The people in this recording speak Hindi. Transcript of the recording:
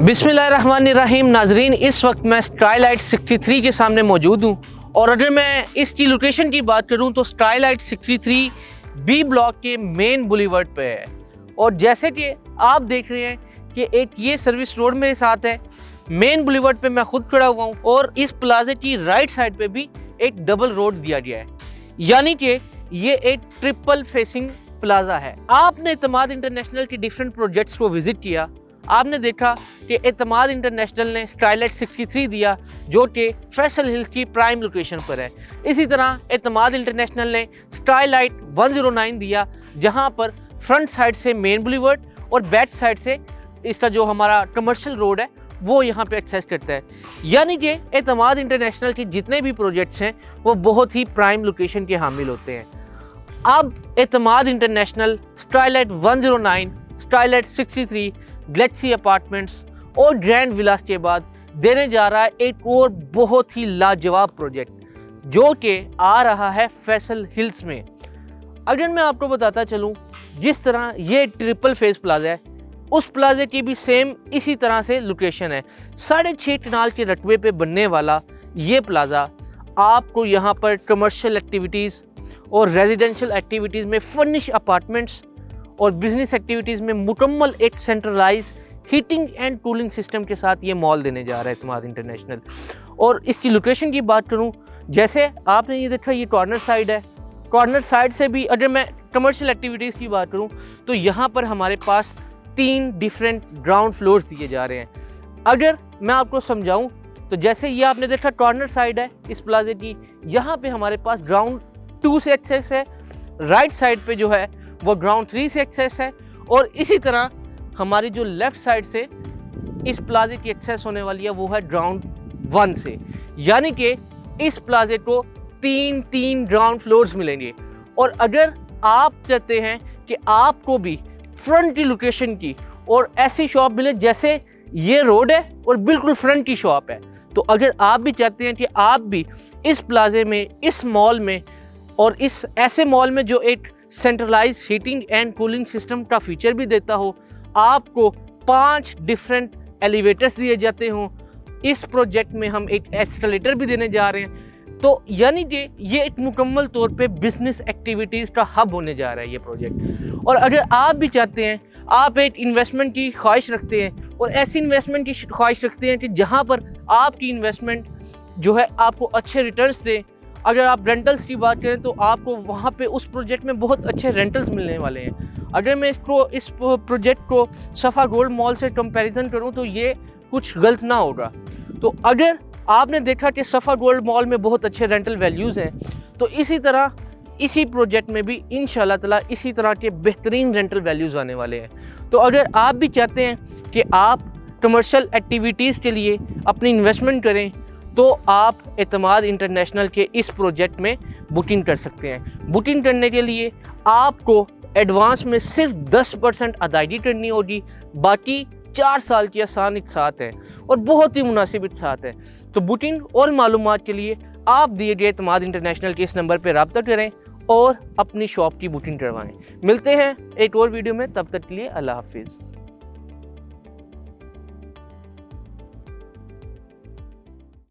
बिस्मिल्लाहिर्रहमानिर्रहीम नाजरीन, इस वक्त मैं स्काईलाइट 63 के सामने मौजूद हूँ और अगर मैं इसकी लोकेशन की बात करूँ तो स्काईलाइट 63 बी ब्लॉक के मेन बुलीवर्ड पे है। और जैसे कि आप देख रहे हैं कि एक ये सर्विस रोड मेरे साथ है, मेन बुलीवर्ड पे मैं खुद खड़ा हुआ हूँ और इस प्लाजे की राइट साइड पे भी एक डबल रोड दिया गया है, यानी कि ये एक ट्रिपल फेसिंग प्लाजा है। आपने एतमाद इंटरनेशनल के डिफरेंट प्रोजेक्ट्स को विजिट किया, आपने देखा कि एतमाद इंटरनेशनल ने स्काईलाइट 63 दिया जो कि फैसल हिल्स की प्राइम लोकेशन पर है। इसी तरह एतमाद इंटरनेशनल ने स्काईलाइट 109 दिया जहां पर फ्रंट साइड से मेन बुलीवर्ड और बैक साइड से इसका जो हमारा कमर्शियल रोड है वो यहाँ पे एक्सेस करता है। यानी कि एतमाद इंटरनेशनल के जितने भी प्रोजेक्ट्स हैं वो बहुत ही प्राइम लोकेशन के हामिल होते हैं। अब एतमाद international Skylight 109, Skylight 63, Galaxy apartments और ग्रैंड विलास के बाद देने जा रहा है एक और बहुत ही लाजवाब प्रोजेक्ट जो कि आ रहा है फैसल हिल्स में। अगर मैं आपको बताता चलूं, जिस तरह ये ट्रिपल फेस प्लाजा है उस प्लाजे की भी सेम इसी तरह से लोकेशन है। 6.5 कनाल के रकबे पे बनने वाला ये प्लाजा आपको यहाँ पर कमर्शियल एक्टिविटीज़ और रेजिडेंशियल एक्टिविटीज़ में फर्निश अपार्टमेंट्स और बिजनेस एक्टिविटीज़ में मुकम्मल एक centralize heating and cooling system के साथ ये मॉल देने जा रहा है एतमाद इंटरनेशनल। और इसकी लोकेशन की बात करूं, जैसे आपने ये देखा ये कॉर्नर साइड है, कॉर्नर साइड से भी अगर मैं कमर्शियल एक्टिविटीज़ की बात करूं तो यहाँ पर हमारे पास 3 डिफरेंट ग्राउंड फ्लोर्स दिए जा रहे हैं। अगर मैं आपको समझाऊँ तो जैसे ये आपने देखा कॉर्नर साइड है इस प्लाजे की, यहाँ पर हमारे पास ग्राउंड 2 से एक्सेस है, राइट साइड पे जो है वो ग्राउंड 3 से एक्सेस है और इसी तरह हमारी जो लेफ्ट साइड से इस प्लाजे की एक्सेस होने वाली है वो है ग्राउंड 1 से। यानी कि इस प्लाजे को 3 ग्राउंड फ्लोर्स मिलेंगे। और अगर आप चाहते हैं कि आपको भी फ्रंट की लोकेशन की और ऐसी शॉप मिले जैसे ये रोड है और बिल्कुल फ्रंट की शॉप है, तो अगर आप भी चाहते हैं कि आप भी इस प्लाजे में, इस मॉल में और इस ऐसे मॉल में जो एक centralize heating and cooling system का फीचर भी देता हो, आपको 5 डिफरेंट एलिवेटर्स दिए जाते हों, इस प्रोजेक्ट में हम एक एस्केलेटर भी देने जा रहे हैं, तो यानी कि ये एक मुकम्मल तौर पे बिजनेस एक्टिविटीज़ का हब होने जा रहा है ये प्रोजेक्ट। और अगर आप भी चाहते हैं, आप एक इन्वेस्टमेंट की ख्वाहिश रखते हैं और ऐसी इन्वेस्टमेंट की ख्वाहिश रखते हैं कि जहाँ पर आपकी इन्वेस्टमेंट जो है आपको अच्छे रिटर्न्स दे, अगर आप रेंटल्स की बात करें तो आपको वहाँ पे उस प्रोजेक्ट में बहुत अच्छे रेंटल्स मिलने वाले हैं। अगर मैं इस प्रोजेक्ट को सफ़ा गोल्ड मॉल से कंपैरिजन करूँ तो ये कुछ गलत ना होगा। तो अगर आपने देखा कि सफ़ा गोल्ड मॉल में बहुत अच्छे रेंटल वैल्यूज़ हैं, तो इसी तरह इसी प्रोजेक्ट में भी इंशाल्लाह ताला इसी तरह के बेहतरीन रेंटल वैल्यूज़ आने वाले हैं। तो अगर आप भी चाहते हैं कि आप कमर्शियल एक्टिविटीज़ के लिए अपनी इन्वेस्टमेंट करें तो आप एतमाद इंटरनेशनल के इस प्रोजेक्ट में बुकिंग कर सकते हैं। बुकिंग करने के लिए आपको एडवांस में सिर्फ 10% अदायगी करनी होगी, बाकी 4 साल की आसान साथ है और बहुत ही मुनासिब साथ है। तो बुकिंग और मालूमात के लिए आप दिए गए एतमाद इंटरनेशनल के इस नंबर पर रब्ता करें और अपनी शॉप की बुकिंग करवाएं। मिलते हैं एक और वीडियो में, तब तक के लिए अल्लाह हाफिज़।